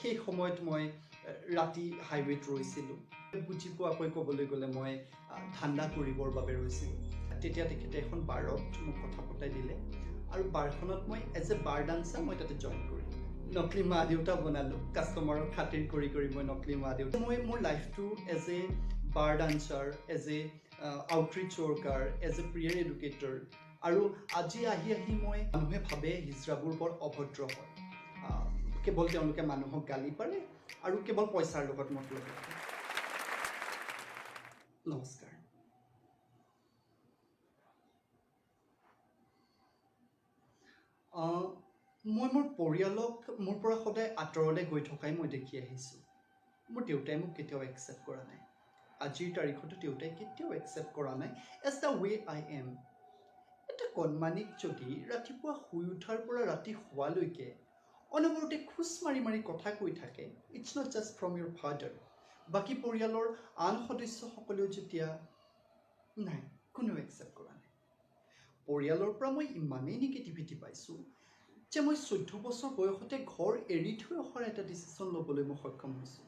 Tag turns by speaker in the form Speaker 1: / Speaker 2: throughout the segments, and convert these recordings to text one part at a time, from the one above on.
Speaker 1: সেই সময়ত মই ৰাতি হাইৱেত ৰৈছিলোঁ বুজি পোৱাকৈ ক'বলৈ গ'লে মই ঠাণ্ডা কৰিবৰ বাবে ৰৈছিলোঁ তেতিয়া তেখেতে এখন বাৰত মোক কথা পতাই দিলে আৰু বাৰখনত মই এজ এ বাৰ ডান্সাৰ মই তাতে জইন কৰিলোঁ নকলি মা দেউতা বনালোঁ কাষ্টমাৰক খাতিৰ কৰি মই নকলি মা দেউতা মই মোৰ লাইফটো as a bar dancer as a outreach worker as a peer educator আৰু আজি আহি মই মানুহে ভাবে হিজৰাবোৰ বৰ অভদ্ৰ হয় কেৱল তেওঁলোকে মানুহক গালি পাৰে আৰু কেৱল পইচাৰ লগত মতলব ৰাখে নমস্কাৰ মই মোৰ পৰিয়ালক মোৰ পৰা সদায় আঁতৰলৈ গৈ থকাই মই দেখি আহিছোঁ মোৰ দেউতাই মোক কেতিয়াও একচেপ্ট কৰা নাই আজিৰ তাৰিখতো দেউতাই কেতিয়াও একচেপ্ট কৰা নাই as the way I am এটা কণমানিক যদি ৰাতিপুৱা শুই উঠাৰ পৰা ৰাতি শোৱালৈকে অনবৰতে খোজ মাৰি কথা কৈ থাকে it's not just from your father বাকী পৰিয়ালৰ আন সদস্যসকলেও যেতিয়া নাই কোনেও একচেপ্ট কৰা নাই পৰিয়ালৰ পৰা মই ইমানেই নিগেটিভিটি পাইছোঁ যে মই 14 বছৰ বয়সতে ঘৰ এৰি থৈ অহাৰ এটা ডিচিশ্যন ল'বলৈ মই সক্ষম হৈছোঁ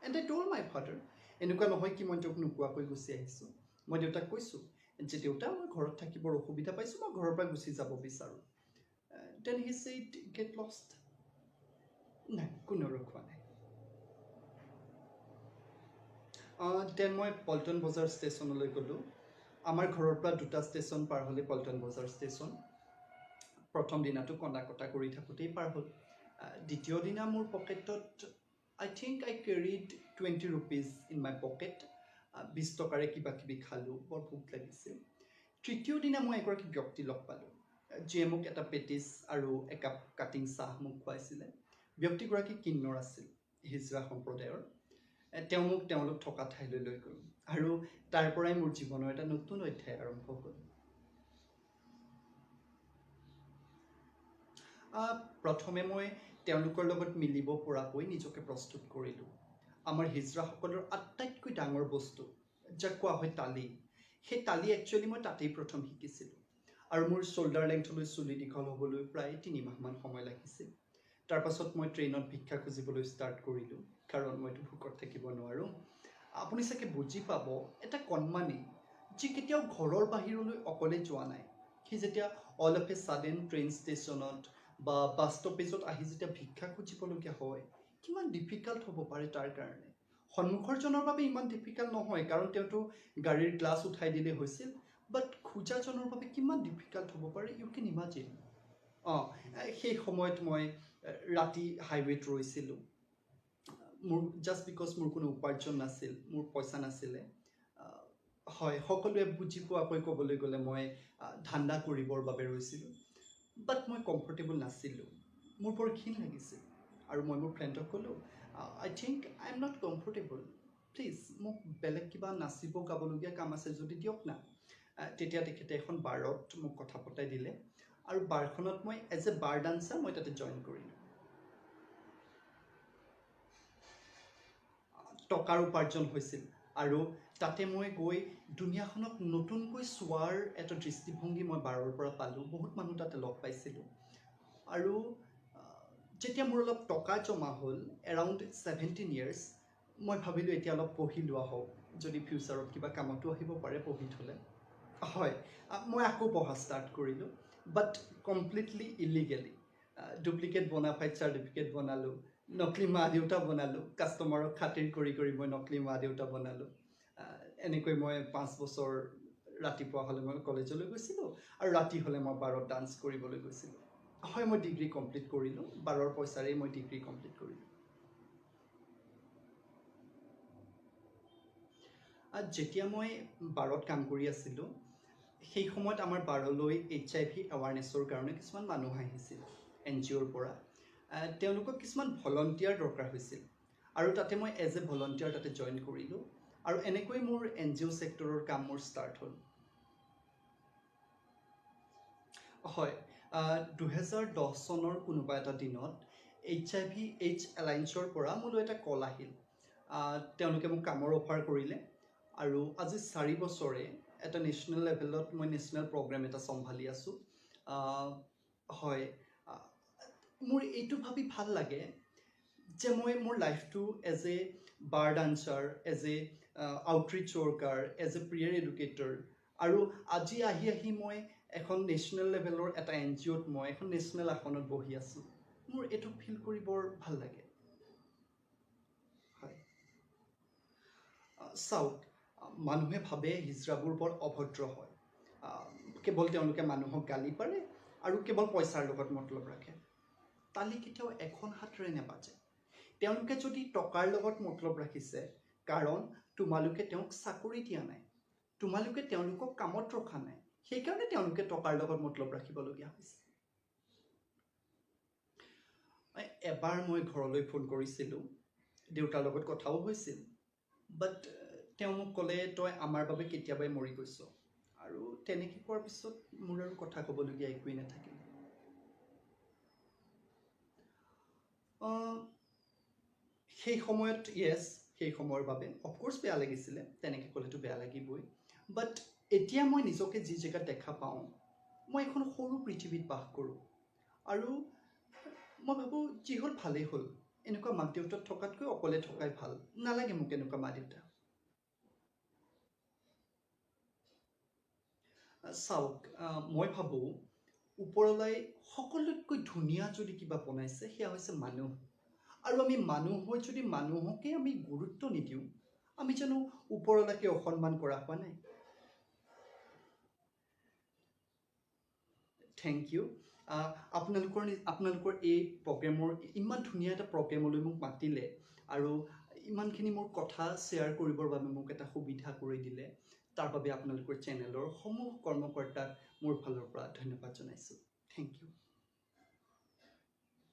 Speaker 1: and I told my father এনেকুৱা নহয় কি মই তেওঁক নোকোৱাকৈ গুচি আহিছোঁ মই দেউতাক কৈছোঁ যে দেউতা মই ঘৰত থাকিবৰ অসুবিধা পাইছোঁ মই ঘৰৰ পৰা গুচি যাব বিচাৰোঁ then he said get lost নাই কোনেও ৰখোৱা নাই দেন মই পল্টন বজাৰ ষ্টেচনলৈ গ'লোঁ আমাৰ ঘৰৰ পৰা 2টা ষ্টেচন পাৰ হ'লে পল্টন বজাৰ ষ্টেচন প্ৰথম দিনাটো কন্দা কটা কৰি থাকোঁতেই পাৰ হ'ল দ্বিতীয় দিনা মোৰ পকেটত I think I carried 20 rupees in my pocket 20 টকাৰে কিবা কিবি খালোঁ বৰ ভোক লাগিছিল তৃতীয় দিনা মই এগৰাকী ব্যক্তি লগ পালোঁ যিয়ে মোক এটা পেটিছ আৰু একাপ কাটিং চাহ মোক খুৱাইছিলে ব্যক্তিগৰাকী কিন্নৰ আছিল হিজৰা সম্প্ৰদায়ৰ তেওঁলোক থকা ঠাইলৈ লৈ গ'ল আৰু তাৰ পৰাই মোৰ জীৱনৰ এটা নতুন অধ্যায় আৰম্ভ হ'ল প্ৰথমে মই তেওঁলোকৰ লগত মিলিব পৰাকৈ নিজকে প্ৰস্তুত কৰিলোঁ আমাৰ হিজৰাসকলৰ আটাইতকৈ ডাঙৰ বস্তু যাক কোৱা হয় তালি সেই তালি একচুৱেলি মই তাতেই প্ৰথম শিকিছিলোঁ আৰু মোৰ শ্বল্ডাৰ লেংথলৈ চুলি দীঘল হ'বলৈ প্ৰায় 3 মাহমান সময় লাগিছিল তাৰ পাছত মই ট্ৰেইনত ভিক্ষা খুজিবলৈ ষ্টাৰ্ট কৰিলোঁ কাৰণ মইতো ভোকত থাকিব নোৱাৰোঁ আপুনি চাগে বুজি পাব এটা কণমানি যি কেতিয়াও ঘৰৰ বাহিৰলৈ অকলে যোৱা নাই সি যেতিয়া all of A sudden train ষ্টেচনত বা বাছ ষ্টপেজত আহি যেতিয়া ভিক্ষা খুজিবলগীয়া হয় কিমান ডিফিকাল্ট হ'ব পাৰে তাৰ কাৰণে সন্মুখৰজনৰ বাবে ইমান ডিফিকাল্ট নহয় কাৰণ তেওঁতো গাড়ীৰ গ্লাছ উঠাই দিলে হৈছিল বাট খোজাজনৰ বাবে কিমান ডিফিকাল্ট হ'ব পাৰে ইউ কেন ইমাজিন সেই সময়ত মই ৰাতি হাইৱেত ৰৈছিলোঁ মোৰ জাষ্ট বিকজ মোৰ কোনো উপাৰ্জন নাছিল মোৰ পইচা নাছিলে হয় সকলোৱে বুজি পোৱাকৈ ক'বলৈ গ'লে মই ধান্দা কৰিবৰ বাবে ৰৈছিলোঁ বাট মই কমফৰ্টেবল নাছিলোঁ মোৰ বৰ ঘিণ লাগিছিল আৰু মই মোৰ ফ্ৰেণ্ডক ক'লোঁ I think I am not comfortable please মোক বেলেগ কিবা নাচিব গাবলগীয়া কাম আছে যদি দিয়ক না তেতিয়া তেখেতে এখন বাৰত মোক কথা পতাই দিলে আৰু বাৰখনত মই এজ এ বাৰ ডান্সাৰ মই তাতে জইন কৰিলোঁ টকাৰ উপাৰ্জন হৈছিল আৰু তাতে মই গৈ দুনিয়াখনক নতুনকৈ চোৱাৰ এটা দৃষ্টিভংগী মই বাৰৰ পৰা পালোঁ বহুত মানুহ তাতে লগ পাইছিলোঁ আৰু যেতিয়া মোৰ অলপ টকা জমা হ'ল এৰাউণ্ড 17 years মই ভাবিলোঁ এতিয়া অলপ পঢ়ি লোৱা হওক যদি ফিউচাৰত কিবা কামতো আহিব পাৰে পঢ়ি থ'লে হয় মই আকৌ পঢ়া ষ্টাৰ্ট কৰিলোঁ বাট কমপ্লিটলি ইলিগেলি ডুপ্লিকেট বনাফাইড চাৰ্টিফিকেট বনালোঁ নকলি মা দেউতা বনালোঁ কাষ্টমাৰক খাতিৰ কৰি মই নকলি মা দেউতা বনালোঁ এনেকৈ মই 5 বছৰ ৰাতিপুৱা হ'লে মই কলেজলৈ গৈছিলোঁ আৰু ৰাতি হ'লে মই বাৰত ডান্স কৰিবলৈ গৈছিলোঁ হয় মই ডিগ্ৰী কমপ্লিট কৰিলোঁ বাৰৰ পইচাৰেই মই ডিগ্ৰী কমপ্লিট কৰিলোঁ যেতিয়া মই বাৰত কাম কৰি আছিলোঁ সেই সময়ত আমাৰ বাৰলৈ HIV এৱাৰনেছৰ কাৰণে কিছুমান মানুহ আহিছিল NGOৰ পৰা তেওঁলোকক কিছুমান ভলণ্টিয়াৰ দৰকাৰ হৈছিল আৰু তাতে মই এজ এ ভলণ্টিয়াৰ তাতে জইন কৰিলোঁ আৰু এনেকৈ মোৰ NGO ছেক্টৰৰ কাম মোৰ ষ্টাৰ্ট হ'ল হয় 2010 চনৰ কোনোবা এটা দিনত HIV/AIDS এলায়েন্সৰ পৰা মোলৈ এটা কল আহিল তেওঁলোকে মোক কামৰ অফাৰ কৰিলে আৰু আজি 4 বছৰে এটা নেশ্যনেল লেভেলত মই নেশ্যনেল প্ৰগ্ৰাম এটা চম্ভালি আছোঁ হয় মোৰ এইটো ভাবি ভাল লাগে যে মই মোৰ লাইফটো as a bar dancer, as a outreach worker, as a peer educator, আৰু আজি আহি মই এখন নেশ্যনেল লেভেলৰ এটা NGOত মই এখন নেশ্যনেল আসনত বহি আছোঁ। মোৰ এইটো ফিল কৰি বৰ ভাল লাগে। হয়, চাওক, মানুহে ভাবে হিজৰাবোৰ বৰ অভদ্ৰ হয়, কেৱল তেওঁলোকে মানুহক গালি পাৰে আৰু কেৱল পইচাৰ লগত মতলব ৰাখে। তালি কেতিয়াও এখন হাতেৰে নেবাজে। তেওঁলোকে যদি টকাৰ লগত মতলব ৰাখিছে, কাৰণ তোমালোকে তেওঁক চাকৰি দিয়া নাই, তোমালোকে তেওঁলোকক কামত ৰখা নাই, সেইকাৰণে তেওঁলোকে টকাৰ লগত মতলব ৰাখিবলগীয়া হৈছে। এবাৰ মই ঘৰলৈ ফোন কৰিছিলোঁ, দেউতাৰ লগত কথাও হৈছিল, বাট তেওঁ মোক ক'লে তই আমাৰ বাবে কেতিয়াবাই মৰি গৈছ, আৰু তেনেকৈ কোৱাৰ পিছত মোৰ আৰু কথা ক'বলগীয়া একোৱেই নাথাকিল। সেই সময়ত সেই সময়ৰ বাবে অফক'ৰ্ছ বেয়া লাগিছিলে, তেনেকৈ ক'লেতো বেয়া লাগিবই, বাট এতিয়া মই নিজকে যি জেগাত দেখা পাওঁ, মই এখন সৰু পৃথিৱীত বাস কৰোঁ, আৰু মই ভাবোঁ যি হ'ল ভালেই হ'ল। এনেকুৱা মাক দেউতাক থকাতকৈ অকলে থকাই ভাল, নালাগে মোক এনেকুৱা মা দেউতা। চাওক, মই ভাবোঁ ওপৰলাই সকলোতকৈ ধুনীয়া যদি কিবা বনাইছে সেয়া হৈছে মানুহ, আৰু আমি মানুহ হৈ যদি মানুহকে আমি গুৰুত্ব নিদিওঁ, আমি জানো ওপৰলাকে অসন্মান কৰা হোৱা নাই? Thank you. আপোনালোকৰ এই প্ৰগ্ৰেমৰ, ইমান ধুনীয়া এটা প্ৰগ্ৰেমলৈ মোক মাতিলে, আৰু ইমানখিনি মোৰ কথা শ্বেয়াৰ কৰিবৰ বাবে মোক এটা সুবিধা কৰি দিলে, তাৰ বাবে আপোনালোকৰ চেনেলৰ সমূহ কৰ্মকৰ্তাক মোৰ ফালৰ পৰা ধন্যবাদ জনাইছোঁ। Thank U.